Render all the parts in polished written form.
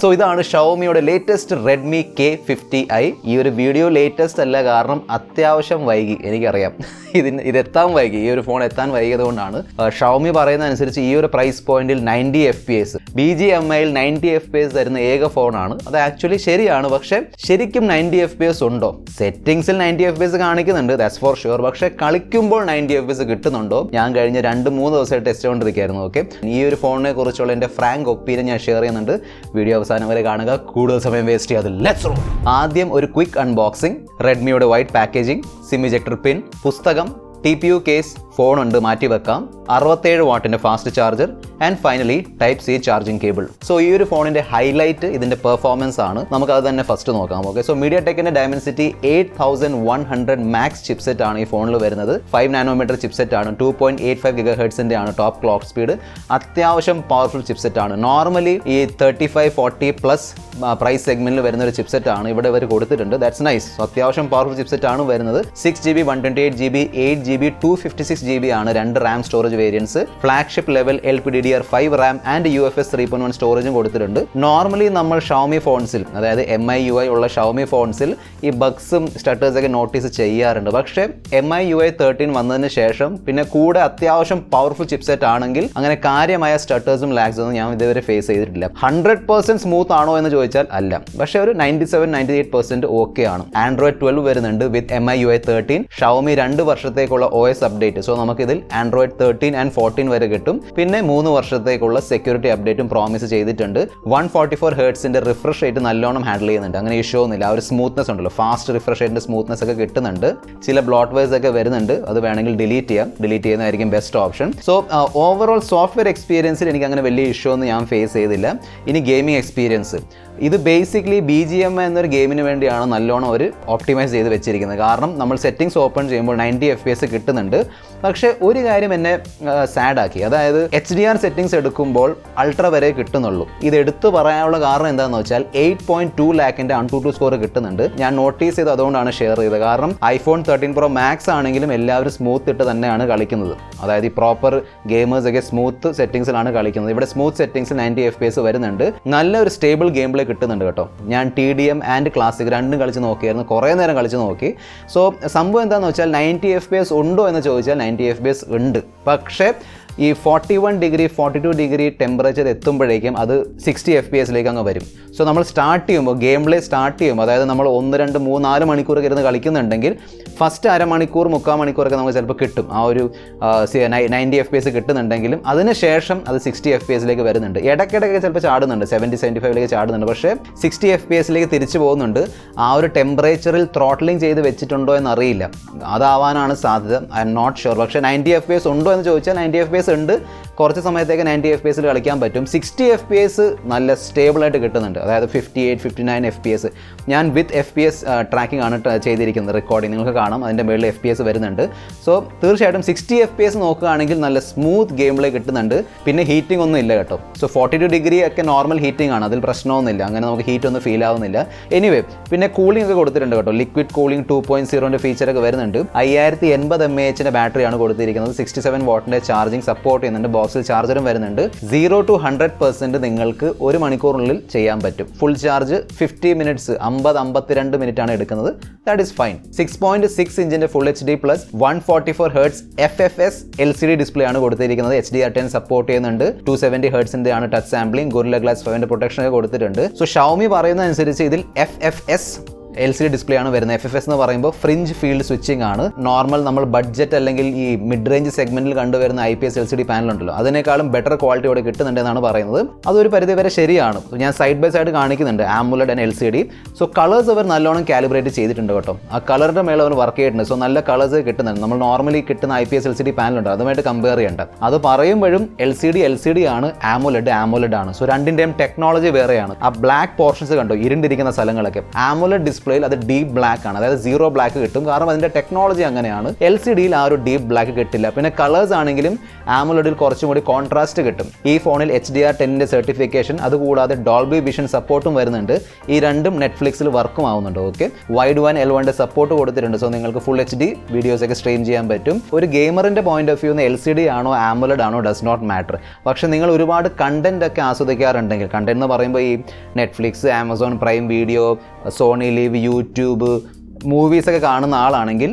So ഇതാണ് ഷവോമിയുടെ latest Redmi K50i. ഈ ഒരു വീഡിയോ ലേറ്റസ്റ്റ് അല്ല, കാരണം അത്യാവശ്യം വൈകി, എനിക്കറിയാം. ഇതെത്താൻ വൈകി, ഈ ഒരു ഫോൺ എത്താൻ വൈകിയത് കൊണ്ടാണ്. ഷവോമി പറയുന്ന അനുസരിച്ച് ഈ ഒരു പ്രൈസ് പോയിന്റിൽ 90 FPS BGMIയിൽ 90 FPS തരുന്ന ഏക ഫോണാണ്. അത് ആക്ച്വലി ശരിയാണ്, പക്ഷേ ശരിക്കും 90 FPS ഉണ്ടോ? സെറ്റിംഗ്സിൽ 90 FPS കാണിക്കുന്നുണ്ട്, ദാറ്റ്സ് ഫോർ ഷുവർ. പക്ഷേ കളിക്കുമ്പോൾ 90 FPS കിട്ടുന്നുണ്ടോ? ഞാൻ കഴിഞ്ഞ 2-3 ദിവസമായിട്ട് ടെസ്റ്റ് ചെയ്തുകൊണ്ടിരിക്കുകയായിരുന്നു. ഓക്കെ, ഈ ഒരു ഫോണിനെ കുറിച്ചുള്ള എൻ്റെ ഫ്രാങ്ക് ഒപ്പീനിയൻ ഞാൻ ഷെയർ ചെയ്യുന്നുണ്ട്. വീഡിയോ അവസാനം വരെ കാണുക, കൂടുതൽ സമയം വേസ്റ്റ് ചെയ്യാതെ ലെറ്റ്സ് റോൾ. ആദ്യം ഒരു ക്വിക്ക് അൺബോക്സിംഗ്. റെഡ്മിയുടെ white packaging, SIM ejector pin, പുസ്തകം, TPU കേസ്, ഫോണുണ്ട് മാറ്റി വെക്കാം, 67 വാട്ടിൻ്റെ fast charger and finally type C charging cable. So ഈ ഒരു ഫോണിൻ്റെ ഹൈലൈറ്റ് ഇതിൻ്റെ പെർഫോമൻസ് ആണ്. നമുക്കത് തന്നെ ഫസ്റ്റ് നോക്കാം. ഓക്കെ, സോ MediaTekന്റെ Dimensity 8100 മാക്സ് ചിപ്സെറ്റ് ആണ് ഈ ഫോണിൽ വരുന്നത്. 5 നാനോമീറ്റർ ചിപ്സെറ്റ് ആണ്, 2.85 GHz ആണ് ടോപ്പ് ക്ലോക്ക് സ്പീഡ്. അത്യാവശ്യം പവർഫുൾ ചിപ്സെറ്റ് ആണ്. നോർമലി ഈ 35-40 പ്ലസ് പ്രൈസ് സെഗ്മെന്റിൽ വരുന്ന ഒരു ചിപ്സെറ്റ് ആണ് ഇവിടെ ഇവർ കൊടുത്തിട്ടുണ്ട്. That's nice. അത്യാവശ്യം പവർഫുൾ ചിപ്സെറ്റ് ആണ് വരുന്നത്. 6GB 128GB 8GB 256GB ആണ് 2 RAM storage variance. Flagship level LPDDR5 RAM and UFS 3.1 സ്റ്റോറേജും കൊടുത്തിട്ടുണ്ട്. നോർമലി നമ്മൾ ഷവോമി ഫോൺസിൽ, അതായത് MIUI ഉള്ള ഷവോമി ഫോൺസിൽ ഈ ബഗ്സും സ്റ്റട്ടേഴ്സൊക്കെ നോട്ടീസ് ചെയ്യാറുണ്ട്. പക്ഷേ MIUI 13 വന്നതിന് ശേഷം പിന്നെ കൂടെ അത്യാവശ്യം പവർഫുൾ ചിപ്സെറ്റ് ആണെങ്കിൽ അങ്ങനെ കാര്യമായ സ്റ്റട്ടേഴ്സും ലാഗ്സും ഒന്നും ഞാൻ ഇതുവരെ ഫേസ് ചെയ്തിട്ടില്ല. 100% സ്മൂത്ത് ആണോ എന്ന് ചോദിച്ചാൽ അല്ല, പക്ഷേ ഒരു 97-98% ഓക്കെ ആണ്. Android 12 വരുന്നുണ്ട് വിത്ത് MIUI 13. ഷവോമി 2 വർഷത്തേക്കുള്ള OS അപ്ഡേറ്റ്. സോ നമുക്കിതിൽ Android 13 and 14 വരെ കിട്ടും. പിന്നെ 3 വർഷത്തേക്കുള്ള സെക്യൂരിറ്റി അപ്ഡേറ്റും പ്രോമിസ് ചെയ്തിട്ടുണ്ട്. 144 ഹെർട്സിന്റെ റിഫ്രഷ് റേറ്റ് നല്ലോണം ഹാൻഡിൽ ചെയ്യുന്നുണ്ട്. അങ്ങനെ ഇഷ്യൂ ഒന്നുമില്ല. ആ ഒരു സ്മൂത്ത്നെസ് ഉണ്ടല്ലോ, ഫാസ്റ്റ് റിഫ്രഷ് റേറ്റിന്റെ സ്മൂത്ത്നെസ് ഒക്കെ കിട്ടുന്നുണ്ട്. ചില ബ്ലോട്ട് വേഴ്സ് ഒക്കെ വരുന്നുണ്ട്, അത് വേണമെങ്കിൽ ഡിലീറ്റ് ചെയ്യുന്നതായിരിക്കും best option. So overall software എക്സ്പീരിയൻസിൽ എനിക്ക് അങ്ങനെ വലിയ ഇഷ്യൂ ഒന്നും ഞാൻ ഫേസ് ചെയ്തില്ല. ഇനി ഗെയിമിംഗ് എക്സ്പീരിയൻസ്, ഇത് ബേസിക്കലി BGMI എന്നൊരു ഗെയിമിന് വേണ്ടിയാണ് നല്ലോണം ഒരു ഓപ്റ്റിമൈസ് ചെയ്ത് വെച്ചിരിക്കുന്നത്. കാരണം നമ്മൾ സെറ്റിംഗ്സ് ഓപ്പൺ ചെയ്യുമ്പോൾ 90 FPS കിട്ടുന്നുണ്ട്. പക്ഷേ ഒരു കാര്യം എന്നെ സാഡാക്കി, അതായത് HDR സെറ്റിംഗ്സ് എടുക്കുമ്പോൾ അൾട്ര വരെ കിട്ടുന്നുള്ളൂ. ഇത് എടുത്തു പറയാനുള്ള കാരണം എന്താണെന്ന് വെച്ചാൽ 8.2 ലാഖിൻ്റെ Antutu സ്കോർ കിട്ടുന്നുണ്ട്. ഞാൻ നോട്ടീസ് ചെയ്ത് അതുകൊണ്ടാണ് ഷെയർ ചെയ്തത്. കാരണം iPhone 13 Pro Max ആണെങ്കിലും എല്ലാവരും സ്മൂത്ത് ഇട്ട് തന്നെയാണ് കളിക്കുന്നത്. അതായത് ഈ പ്രോപ്പർ ഗെയിമേഴ്സൊക്കെ സ്മൂത്ത് സെറ്റിംഗ്സിലാണ് കളിക്കുന്നത്. ഇവിടെ സ്മൂത്ത് സെറ്റിംഗ്സിൽ 90 FPS വരുന്നുണ്ട്. നല്ലൊരു സ്റ്റേബിൾ ഗെയിം പ്ലേ കിട്ടുന്നുണ്ട് കേട്ടോ. ഞാൻ TDM ആൻഡ് ക്ലാസിക് രണ്ടും കളിച്ച് നോക്കിയായിരുന്നു, കുറേ നേരം കളിച്ച് നോക്കി. സോ സംഭവം എന്താണെന്ന് വെച്ചാൽ 90 FPS ഉണ്ടോ എന്ന് ചോദിച്ചാൽ 90 FPS ഉണ്ട്. പക്ഷേ ഈ 41 ഡിഗ്രി 42 ഡിഗ്രി ടെമ്പറേച്ചർ എത്തുമ്പോഴേക്കും അത് 60 FPS അങ്ങ് വരും. സോ നമ്മൾ സ്റ്റാർട്ട് ചെയ്യുമ്പോൾ, ഗെയിം പ്ലേ സ്റ്റാർട്ട് ചെയ്യുമ്പോൾ, അതായത് നമ്മൾ 1, 2, 3, 4 മണിക്കൂർ ഇരുന്ന് കളിക്കുന്നുണ്ടെങ്കിൽ ഫസ്റ്റ് അരമണിക്കൂർ 3/4 മണിക്കൂറൊക്കെ നമുക്ക് ചിലപ്പോൾ കിട്ടും. ആ ഒരു 90 FPS കിട്ടുന്നുണ്ടെങ്കിലും അതിനുശേഷം അത് 60 FPS വരുന്നുണ്ട്. ഇടയ്ക്കിടയ്ക്ക് ചിലപ്പോൾ ചാടുന്നുണ്ട്, 70-75 ചാടുന്നുണ്ട്. പക്ഷേ 60 FPS തിരിച്ചു പോകുന്നുണ്ട്. ആ ഒരു ടെമ്പറേച്ചറിൽ ത്രോട്ട്ലിംഗ് ചെയ്ത് വെച്ചിട്ടുണ്ടോ എന്നറിയില്ല, അതാവാനാണ് സാധ്യത. I am not sure. പക്ഷേ 90 FPS ഉണ്ടോ എന്ന് ചോദിച്ചാൽ 90 FPS ഉണ്ട്. കുറച്ച് സമയത്തേക്ക് 90 FPS കളിക്കാൻ പറ്റും. 60 FPS നല്ല സ്റ്റേബിളായിട്ട് കിട്ടുന്നുണ്ട്. അതായത് 58-59 FPS. ഞാൻ വിത്ത് FPS ട്രാക്കിംഗ് ആണ് ചെയ്തിരിക്കുന്നത്, റെക്കോർഡിംഗ് നിങ്ങൾക്ക് കാണാം. അതിൻ്റെ മുകളിൽ FPS വരുന്നുണ്ട്. സോ തീർച്ചയായിട്ടും 60 FPS നോക്കുകയാണെങ്കിൽ നല്ല സ്മൂത്ത് ഗെയിം പ്ലേ കിട്ടുന്നുണ്ട്. പിന്നെ ഹീറ്റിംഗ് ഒന്നും ഇല്ല കേട്ടോ. സോ 42 ഡിഗ്രി ഒക്കെ നോർമൽ ഹീറ്റിംഗ് ആണ്, അതിൽ പ്രശ്നമൊന്നുമില്ല. അങ്ങനെ നമുക്ക് ഹീറ്റ് ഒന്നും ഫീൽ ആവുന്നില്ല. എനിവേ, പിന്നെ കൂളിംഗ് ഒക്കെ കൊടുത്തിട്ടുണ്ട് കേട്ടോ. ലിക്വിഡ് കൂളിംഗ് 2.0ൻ്റെ ഫീച്ചറൊക്കെ വരുന്നുണ്ട്. 5080 mAh ബാറ്ററിയാണ് കൊടുത്തിരിക്കുന്നത്. 67 വാട്ടിൻ്റെ ചാർജിങ് സപ്പോർട്ട് ചെയ്യുന്നുണ്ട്. ബോക്സിൽ ചാർജറും വരുന്നുണ്ട്. 0 to 100% നിങ്ങൾക്ക് 1 മണിക്കൂറിനുള്ളിൽ ചെയ്യാൻ പറ്റും. ഫുൾ ചാർജ് 50 മിനിറ്റ്സ് 50-52 മിനിറ്റ് ആണ് എടുക്കുന്നത്. That is fine. 6.6 ഇഞ്ചിന്റെ full HD plus 144 hertz FFS LCD display ആണ് കൊടുത്തിരിക്കുന്നത്. HDR10 സപ്പോർട്ട് ചെയ്യുന്നുണ്ട്. 270 ഹെർട്സിന്റെ ആണ് ടച്ച് സാമ്പിളിംഗ്. ഗൊറില്ല ഗ്ലാസ് 5ന്റെ പ്രൊട്ടക്ഷൻ ഒക്കെ കൊടുത്തിട്ടുണ്ട്. സോ ഷവോമി പറയുന്ന അനുസരിച്ച് ഇതിൽ FFS LCD ഡിസ്പ്ലേ ആണ് വരുന്നത്. FFS എന്ന് പറയുമ്പോൾ ഫ്രിഞ്ച് ഫീൽഡ് സ്വിച്ചിങ് ആണ്. നോർമൽ നമ്മൾ ബഡ്ജറ്റ് അല്ലെങ്കിൽ ഈ മിഡ് റേഞ്ച് സെഗ്മെന്റിൽ കണ്ടുവരുന്ന IPS LCD പാനൽ ഉണ്ടല്ലോ, അതിനേക്കാളും ബെറ്റർ ക്വാളിറ്റിയോടെ കിട്ടുന്നുണ്ട് എന്നാണ് പറയുന്നത്. അതൊരു പരിധി വരെ ശരിയാണ്. ഞാൻ സൈഡ് ബൈ സൈഡ് കാണിക്കുന്നുണ്ട് AMOLED and LCD. So colours അവർ നല്ലോണം കാലിബ്രേറ്റ് ചെയ്തിട്ടുണ്ട് കേട്ടോ. ആ കളറിന്റെ മേലെ അവർ വർക്ക് ചെയ്തിട്ടുണ്ട്. സോ നല്ല കളേഴ്സ് കിട്ടുന്നുണ്ട്. നമ്മൾ നോർമലി കിട്ടുന്ന IPS LCD പാനൽ ഉണ്ട്, അതുമായിട്ട് കമ്പയർ ചെയ്യേണ്ട. അത് പറയുമ്പോഴും LCD ആണ്, AMOLED ആണ്. സോ രണ്ടിന്റെയും ടെക്നോളജി വേറെയാണ്. ആ ബ്ലാക്ക് പോർഷൻസ് കണ്ടോ, ഇരുണ്ടിരിക്കുന്ന സ്ഥലങ്ങളൊക്കെ AMOLED ഡിസ്പ്ലേ ഡിസ്പ്ലേയിൽ അത് ഡീപ്പ് ബ്ലാക്ക് ആണ്, അതായത് സീറോ ബ്ലാക്ക് കിട്ടും. കാരണം അതിൻ്റെ ടെക്നോളജി അങ്ങനെയാണ്. LCDയിൽ ആ ഒരു ഡീപ്പ് ബ്ലാക്ക് കിട്ടില്ല. പിന്നെ കളേഴ്സ് ആണെങ്കിലും AMOLEDൽ കുറച്ചും കൂടി കോൺട്രാസ്റ്റ് കിട്ടും. ഈ ഫോണിൽ HDR10 സർട്ടിഫിക്കേഷൻ, അതുകൂടാതെ ഡോൾബി വിഷൻ സപ്പോർട്ടും വരുന്നുണ്ട്. ഈ രണ്ടും നെറ്റ്ഫ്ലിക്സിൽ വർക്കും ആവുന്നുണ്ട്. Okay, wide one L1 support കൊടുത്തിട്ടുണ്ട്. സോ നിങ്ങൾക്ക് ഫുൾ HD വീഡിയോസ് ഒക്കെ സ്ട്രീം ചെയ്യാൻ പറ്റും. ഒരു ഗെയിമറിന്റെ പോയിന്റ് ഓഫ് വ്യൂ LCD ആണോ AMOLED ആണോ ഡസ് നോട്ട് മാറ്റർ. പക്ഷെ നിങ്ങൾ ഒരുപാട് കണ്ടന്റ് ഒക്കെ ആസ്വദിക്കാറുണ്ടെങ്കിൽ, കണ്ടന്റ് എന്ന് പറയുമ്പോൾ ഈ Netflix, Amazon Prime video, Sony Liv, YouTube, മൂവീസൊക്കെ കാണുന്ന ആളാണെങ്കിൽ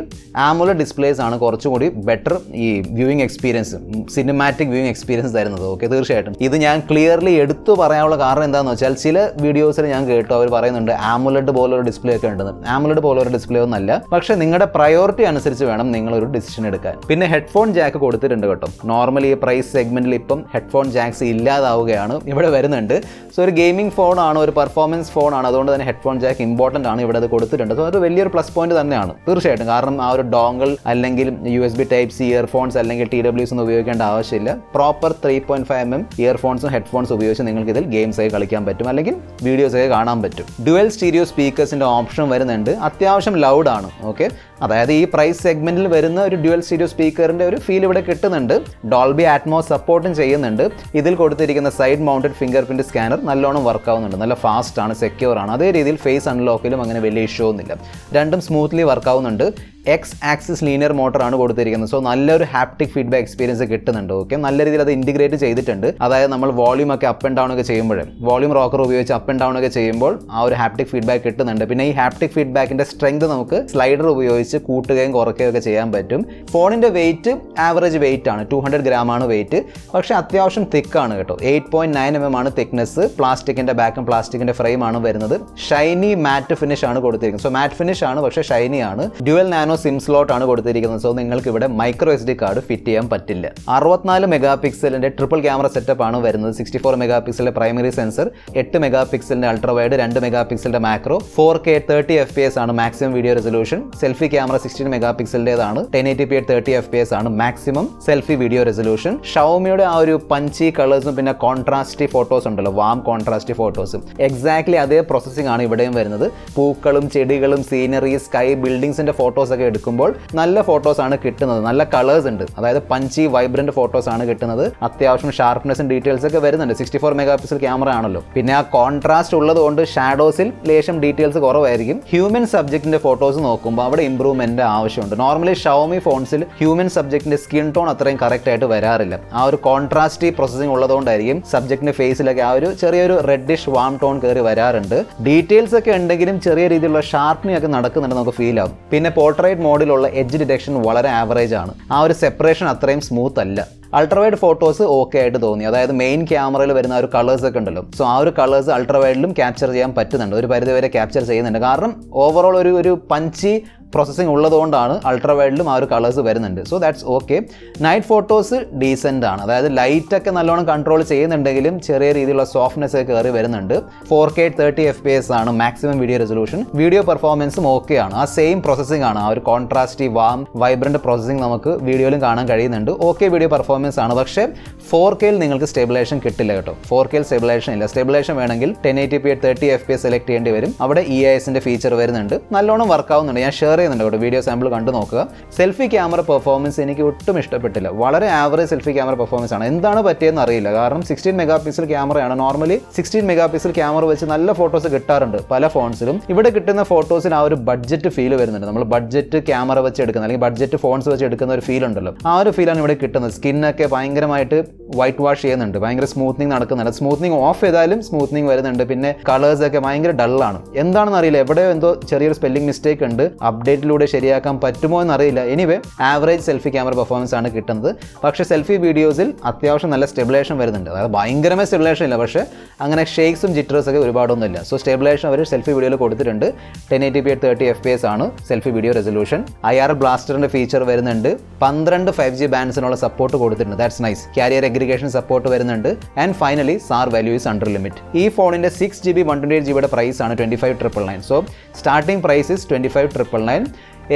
AMOLED ഡിസ്പ്ലേസ് ആണ് കുറച്ചുകൂടി ബെറ്റർ ഈ viewing experience, cinematic viewing experience തരുന്നത്. ഓക്കെ, തീർച്ചയായിട്ടും ഇത് ഞാൻ ക്ലിയർലി എടുത്തു പറയാനുള്ള കാരണം എന്താണെന്ന് വെച്ചാൽ ചില വീഡിയോസിൽ ഞാൻ കേട്ടു അവർ പറയുന്നുണ്ട് AMOLED പോലൊരു ഡിസ്പ്ലേ ഒക്കെ ഉണ്ടെന്ന്. AMOLED പോലൊരു ഡിസ്പ്ലേ ഒന്നല്ല. പക്ഷേ നിങ്ങളുടെ പ്രയോറിറ്റി അനുസരിച്ച് വേണം നിങ്ങളൊരു ഡിസിഷൻ എടുക്കാൻ. പിന്നെ ഹെഡ്ഫോൺ ജാക്ക് കൊടുത്തിട്ടുണ്ട് കേട്ടോ. നോർമലി ഈ പ്രൈസ് സെഗ്മെന്റിൽ ഇപ്പം ഹെഡ്ഫോൺ ജാക്സ് ഇല്ലാതാവുകയാണ്, ഇവിടെ വരുന്നുണ്ട്. സോ ഒരു ഗെയിമിംഗ് ഫോണാണ്, ഒരു പെർഫോമൻസ് ഫോണാണ്, അതുകൊണ്ട് തന്നെ ഹെഡ്ഫോൺ ജാക്ക് ഇമ്പോർട്ടൻ്റ് ആണ്. ഇവിടെ അത് കൊടുത്തിട്ടുണ്ട്. സോ അത് വലിയൊരു പ്ലസ് പോയിന്റ് തന്നെയാണ് തീർച്ചയായിട്ടും. കാരണം ആ ഒരു ഡോങ്കിൾ അല്ലെങ്കിൽ USB Type-C ഇയർഫോൺസ് അല്ലെങ്കിൽ TWS ഒന്നും ഉപയോഗിക്കേണ്ട ആവശ്യമില്ല. പ്രോപ്പർ 3.5mm ഇയർഫോൺസും ഹെഡ്ഫോൺസും ഉപയോഗിച്ച് നിങ്ങൾക്ക് ഇതിൽ ഗെയിംസ് ഒക്കെ കളിക്കാൻ പറ്റും, അല്ലെങ്കിൽ വീഡിയോസ് ഒക്കെ കാണാൻ പറ്റും. ഡ്യുവൽ സ്റ്റീരിയോ സ്പീക്കേഴ്സിന്റെ ഓപ്ഷൻ വരുന്നുണ്ട്. അത്യാവശ്യം ലൗഡ് ആണ്. ഓക്കെ, അതായത് ഈ പ്രൈസ് സെഗ്മെന്റിൽ വരുന്ന ഒരു ഡ്യുവൽ സ്റ്റീരിയോ സ്പീക്കറിന്റെ ഒരു ഫീൽ ഇവിടെ കിട്ടുന്നുണ്ട്. ഡോൾബി ആറ്റ്മോസ് സപ്പോർട്ടും ചെയ്യുന്നുണ്ട്. ഇതിൽ കൊടുത്തിരിക്കുന്ന side mounted finger print scanner നല്ലോണം വർക്ക് ആവുന്നുണ്ട്. നല്ല ഫാസ്റ്റ് ആണ്, സെക്യൂർ ആണ്. അതേ രീതിയിൽ ഫേസ് അൺലോക്കിലും അങ്ങനെ വലിയ ഇഷ്യൂ ഒന്നുമില്ല. രണ്ടും സ്മൂത്ത്ലി വർക്ക് ആവുന്നുണ്ട്. X-ആക്സിസ് ലീനിയർ മോട്ടറാണ് കൊടുത്തിരിക്കുന്നത്. സോ നല്ലൊരു ഹാപ്റ്റിക് ഫീഡ്ബാക്ക് എക്സ്പീരിയൻസ് കിട്ടുന്നുണ്ട്. ഓക്കെ, നല്ല രീതിയിൽ അത് ഇൻറ്റിഗ്രേറ്റ് ചെയ്തിട്ടുണ്ട്. അതായത് നമ്മൾ വോളിയം ഒക്കെ അപ്പ് ആൻഡ് ഡൗൺ ഒക്കെ ചെയ്യുമ്പോൾ, വോളിയം റോക്കർ ഉപയോഗിച്ച് അപ്പ് ആൻഡ് ഡൗൺ ഒക്കെ ചെയ്യുമ്പോൾ ആ ഒരു ഹാപ്റ്റിക് ഫീഡ്ബാക്ക് കിട്ടുന്നുണ്ട്. പിന്നെ ഈ ഹാപ്റ്റിക് ഫീഡ്ബാക്കിന്റെ സ്ട്രെങ്ത് നമുക്ക് സ്ലൈഡർ ഉപയോഗിച്ച് കൂട്ടുകയും കുറയ്ക്കുകയും ഒക്കെ ചെയ്യാൻ പറ്റും. ഫോണിന്റെ വെയിറ്റ് ആവറേജ് വെയിറ്റ് ആണ്, 200 gram ആണ് വെയിറ്റ്. പക്ഷേ അത്യാവശ്യം തിക്കാണ് കേട്ടോ. 8.9mm ആണ് തിക്നെസ്. പ്ലാസ്റ്റിക്കിന്റെ ബാക്കും പ്ലാസ്റ്റിക്കിന്റെ ഫ്രെയിം ആണ് വരുന്നത്. ഷൈനി മാറ്റ് ഫിനിഷ് ആണ് കൊടുത്തിരിക്കുന്നത്. സോ മാറ്റ് ഫിനിഷ് ആണ്, പക്ഷേ ഷൈനി ആണ്. ഡ്യുവൽ നാനോ സിം സ്ലോട്ട് ആണ് കൊടുത്തിരിക്കുന്നത്. സോ നിങ്ങൾക്ക് ഇവിടെ മൈക്രോ SD കാർഡ് ഫിറ്റ് ചെയ്യാൻ പറ്റില്ല. 64 മെഗാപിക്സലിന്റെ ട്രിപ്പിൾ ക്യാമറ സെറ്റപ്പ് ആണ് വരുന്നത്. 64 മെഗാപിക്സലിന്റെ പ്രൈമറി സെൻസർ, 8 മെഗാപിക്സലിന്റെ അൾട്രാ വൈഡ്, 2 മെഗാപിക്സലിന്റെ മാക്രോ, 4K 30 FPS ആണ് maximum video resolution. Selfie camera 16 മെഗാപിക്സലിന്റേതാണ്. 1080p 30 FPS ആണ് മാക്സിമം സെൽഫി വീഡിയോ റെസൊല്യൂഷൻ. ഷവോമിയുടെ ആ ഒരു പഞ്ചി കളേഴ്സും പിന്നെ കോൺട്രാസ്റ്റി ഫോട്ടോസ് ഉണ്ടല്ലോ, വാം കോൺട്രാസ്റ്റി ഫോട്ടോസും, എക്സാക്ട്ലി അതേ പ്രോസസ്സിംഗ് ആണ് ഇവിടെയും വരുന്നത്. പൂക്കളും ചെടികളും സീനറി, സ്കൈ, ബിൽഡിങ്സിന്റെ ഫോട്ടോസ് ഒക്കെ എടുക്കുമ്പോൾ നല്ല ഫോട്ടോസ് ആണ് കിട്ടുന്നത്. നല്ല കളേഴ്സ് ഉണ്ട്, അതായത് പഞ്ചി വൈബ്രന്റ് ഫോട്ടോസ് ആണ് കിട്ടുന്നത്. അത്യാവശ്യം ഷാർപ്നെസ്സും ഡീറ്റെയിൽസ് ഒക്കെ വരുന്നുണ്ട്. 64 മെഗാപിക്സൽ ക്യാമറ ആണല്ലോ. പിന്നെ ആ കോൺട്രാസ്റ്റ് ഉള്ളത് കൊണ്ട് ഷാഡോസിൽ ലേശം ഡീറ്റെയിൽസ് കുറവായിരിക്കും. ഹ്യൂമൻ സബ്ജക്റ്റിന്റെ ഫോട്ടോസ് നോക്കുമ്പോൾ അവിടെ ഇംപ്രൂവ്മെന്റ് ആവശ്യമുണ്ട്. നോർമലി ഷവോമി ഫോൺസിൽ ഹ്യൂമൻ സബ്ജക്റ്റിന്റെ സ്കിൻ ടോൺ അത്രയും കറക്റ്റ് ആയിട്ട് വരാറില്ല. ആ ഒരു കോൺട്രാസ്റ്റി പ്രോസസ്സിംഗ് ഉള്ളതുകൊണ്ടായിരിക്കും സബ്ജക്റ്റിന്റെ ഫേസിലൊക്കെ ആ ഒരു ചെറിയൊരു റെഡിഷ് വാം ടോൺ കയറി വരാറുണ്ട്. ഡീറ്റെയിൽസ് ഒക്കെ ഉണ്ടെങ്കിലും ചെറിയ രീതിയിലുള്ള ഷാർപ്പനിങ് ഒക്കെ നടക്കുന്നുണ്ട്, നമുക്ക് ഫീൽ ആവും. പിന്നെ പോർട്രേറ്റ് മോഡിലുള്ള എഡ്ജ് ഡിറ്റക്ഷൻ വളരെ ആവറേജ് ആണ്. ആ ഒരു സെപ്പറേഷൻ അത്രയും സ്മൂത്ത് അല്ല. അൾട്രാവൈഡ് ഫോട്ടോസ് ഓക്കെ ആയിട്ട് തോന്നി. അതായത് മെയിൻ ക്യാമറയിൽ വരുന്ന ഒരു കളേഴ്സ് ഒക്കെ ഉണ്ടല്ലോ, സോ ആ ഒരു കളേഴ്സ് അൾട്രാവൈഡിലും ക്യാപ്ചർ ചെയ്യാൻ പറ്റുന്നുണ്ട്, ഒരു പരിധിവരെ ക്യാപ്ചർ ചെയ്യുന്നുണ്ട്. കാരണം ഓവറോൾ ഒരു പഞ്ചി പ്രോസസ്സിംഗ് ഉള്ളതുകൊണ്ടാണ് അൾട്രാവൈഡിലും ആ ഒരു കളേഴ്സ് വരുന്നുണ്ട്. So that's okay. Night photos decent ആണ്. അതായത് ലൈറ്റൊക്കെ നല്ലോണം കൺട്രോൾ ചെയ്യുന്നുണ്ടെങ്കിലും ചെറിയ രീതിയിലുള്ള സോഫ്റ്റ്നെസ് ഒക്കെ കയറി വരുന്നുണ്ട്. 4K 30 FPS ആണ് മാക്സിമം വീഡിയോ റെസൊല്യൂഷൻ. വീഡിയോ പെർഫോമൻസും ഓക്കെ ആണ്. ആ സെയിം പ്രോസസ്സിംഗ് ആണ്. ആ ഒരു കോൺട്രാസ്റ്റി വാം വൈബ്രന്റ് പ്രോസസ്സിംഗ് നമുക്ക് വീഡിയോയിലും കാണാൻ കഴിയുന്നുണ്ട്. ഓക്കെ വീഡിയോ പെർഫോമൻസ് ആണ്. പക്ഷേ 4Kയിൽ നിങ്ങൾക്ക് സ്റ്റെബിലൈസേഷൻ കിട്ടില്ല കേട്ടോ. 4Kയിൽ സ്റ്റെബിലൈസേഷൻ ഇല്ല. സ്റ്റെബിലൈസേഷൻ വേണമെങ്കിൽ 1080p 30 FPS സെലക്ട് ചെയ്യേണ്ടി വരും. അവിടെ EISന്റെ ഫീച്ചർ വരുന്നുണ്ട്. നല്ലോണം വർക്ക് ആവുന്നുണ്ട്. ഞാൻ ഷെയർ ചെയ്യുന്നുണ്ട് കേട്ടോ, വീഡിയോ സാമ്പിൾ കണ്ടു നോക്കുക. സെൽഫി ക്യാമറ പെർഫോമൻസ് എനിക്ക് ഒട്ടും ഇഷ്ടപ്പെട്ടില്ല. വളരെ ആവറേജ് സെൽഫി ക്യാമറ പെർഫോമൻസ് ആണ്. എന്താണ് പറ്റിയെന്ന് അറിയില്ല. കാരണം 16 മെഗാപിക്സൽ ക്യാമറയാണ്. നോർമലി 16 മെഗാപിക്സൽ ക്യാമറ വെച്ച് നല്ല ഫോട്ടോസ് കിട്ടാറുണ്ട് പല ഫോൺസിലും. ഇവിടെ കിട്ടുന്ന ഫോട്ടോസിന് ആ ഒരു ബഡ്ജറ്റ് ഫീൽ വരുന്നുണ്ട്. നമ്മൾ ബഡ്ജറ്റ് ക്യാമറ വെച്ച് എടുക്കുന്ന അല്ലെങ്കിൽ ബഡ്ജറ്റ് ഫോൺസ് വെച്ച് എടുക്കുന്ന ഒരു ഫീൽ ഉണ്ടല്ലോ, ആ ഒരു ഫീലാണ് ഇവിടെ കിട്ടുന്നത്. സ്കിന്നൊക്കെ ഭയങ്കരമായിട്ട് വൈറ്റ് വാഷ് ചെയ്യുന്നുണ്ട്, ഭയങ്കര സ്മൂത്തനിങ് നടക്കുന്നുണ്ട്. സ്മൂത്തനിങ് ഓഫ് ചെയ്താലും സ്മൂത്തനിങ് വരുന്നുണ്ട്. പിന്നെ കളേഴ്സ് ഒക്കെ ഭയങ്കര ഡള്ളാണ്. എന്താണെന്ന് അറിയില്ല, എവിടെയോ എന്തോ ചെറിയൊരു സ്പെല്ലിംഗ് മിസ്റ്റേക്ക് ഉണ്ട്. അപ്ഡേറ്റിലൂടെ ശരിയാക്കാൻ പറ്റുമോ എന്നറിയില്ല. Anyway average selfie camera performance ആണ് കിട്ടുന്നത്. പക്ഷേ സെൽഫി വീഡിയോസിൽ അത്യാവശ്യം നല്ല സ്റ്റെബിലൈസേഷൻ വരുന്നുണ്ട്. അതായത് ഭയങ്കരമായ സ്റ്റെബിലൈസേഷൻ ഇല്ല, പക്ഷേ അങ്ങനെ ഷേക്സും ജിറ്റേഴ്സ് ഒക്കെ ഒരുപാടൊന്നുമില്ല. സോ സ്റ്റെബിലൈസേഷൻ അവർ സെൽഫി വീഡിയോയിൽ കൊടുത്തിട്ടുണ്ട്. 1080p 30 FPS ആണ് സെൽഫി വീഡിയോ റെസൊല്യൂഷൻ. IR ബ്ലാസ്റ്ററിന്റെ ഫീച്ചർ വരുന്നുണ്ട്. 12 5G ബാൻഡ്സിനുള്ള സപ്പോർട്ട് കൊടുത്തിട്ടുണ്ട്. That's nice. Carrier aggregation support വരുന്നുണ്ട്. And finally SAR value is under limit. ഈ ഫോണിന്റെ 6GB 128GB പ്രൈസ് ആണ് 25,999. So starting price is 25,999.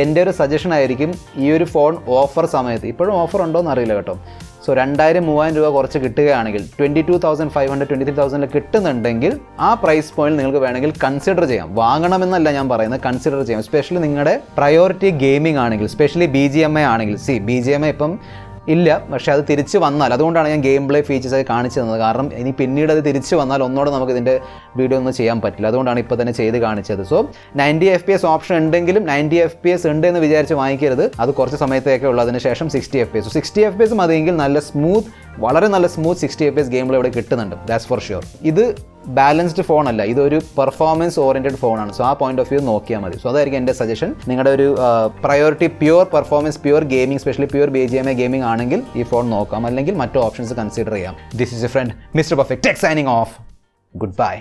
എൻ്റെ ഒരു സജഷൻ ആയിരിക്കും ഈ ഒരു ഫോൺ ഓഫർ സമയത്ത്, ഇപ്പോഴും ഓഫർ ഉണ്ടോ എന്ന് അറിയില്ല കേട്ടോ. സോ സോ 2000-3000 രൂപ കുറച്ച് കിട്ടുകയാണെങ്കിൽ 22,500 23,000 കിട്ടുന്നുണ്ടെങ്കിൽ ആ പ്രൈസ് പോയിന്റ് നിങ്ങൾക്ക് വേണമെങ്കിൽ കൺസിഡർ ചെയ്യാം. വാങ്ങണമെന്നല്ല ഞാൻ പറയുന്നത്, കൺസിഡർ ചെയ്യാം. എസ്പെഷ്യലി നിങ്ങളുടെ പ്രയോറിറ്റി ഗെയിമിംഗ് ആണെങ്കിൽ, സ്പെഷ്യലി BGMI ആണെങ്കിൽ. BGMI ഇപ്പം ഇല്ല, പക്ഷേ അത് തിരിച്ച് വന്നാൽ, അതുകൊണ്ടാണ് ഞാൻ ഗെയിം പ്ലേ ഫീച്ചേഴ്സ് ഒക്കെ കാണിച്ചു തന്നത്. കാരണം ഇനി പിന്നീട് അത് തിരിച്ച് വന്നാൽ ഒന്നോടെ നമുക്ക് ഇതിൻ്റെ വീഡിയോ ഒന്നും ചെയ്യാൻ പറ്റില്ല. അതുകൊണ്ടാണ് ഇപ്പോൾ തന്നെ ചെയ്ത് കാണിച്ചത്. സോ 90 FPS ഓപ്ഷൻ ഉണ്ടെങ്കിലും 90 FPS ഉണ്ട് എന്ന് വിചാരിച്ച് വാങ്ങിക്കരുത്. അത് കുറച്ച് സമയത്തേക്ക് ഉള്ളതിന് ശേഷം 60 FPS. 60 FPS മതിയെങ്കിൽ നല്ല സ്മൂത്ത്, വളരെ നല്ല സ്മൂത്ത് 60 FPS ഗെയിം പ്ലേ ഇവിടെ കിട്ടുന്നുണ്ട്. That's for sure. ഇത് ബാലൻസ്ഡ് ഫോണല്ല, ഇതൊരു പെർഫോമൻസ് ഓറിയൻറ്റഡ് ഫോണാണ്. സോ ആ പോയിന്റ് ഓഫ് വ്യൂ നോക്കിയാൽ മതി. സോ അതായിരിക്കും എൻ്റെ സജഷൻ. നിങ്ങളുടെ ഒരു priority pure performance, pure gaming, specially pure BGMI gaming ആണെങ്കിൽ ഈ ഫോൺ നോക്കാം, അല്ലെങ്കിൽ മറ്റു ഓപ്ഷൻസ് കൺസിഡർ ചെയ്യാം. This is a friend mister perfect tech signing off. Good bye.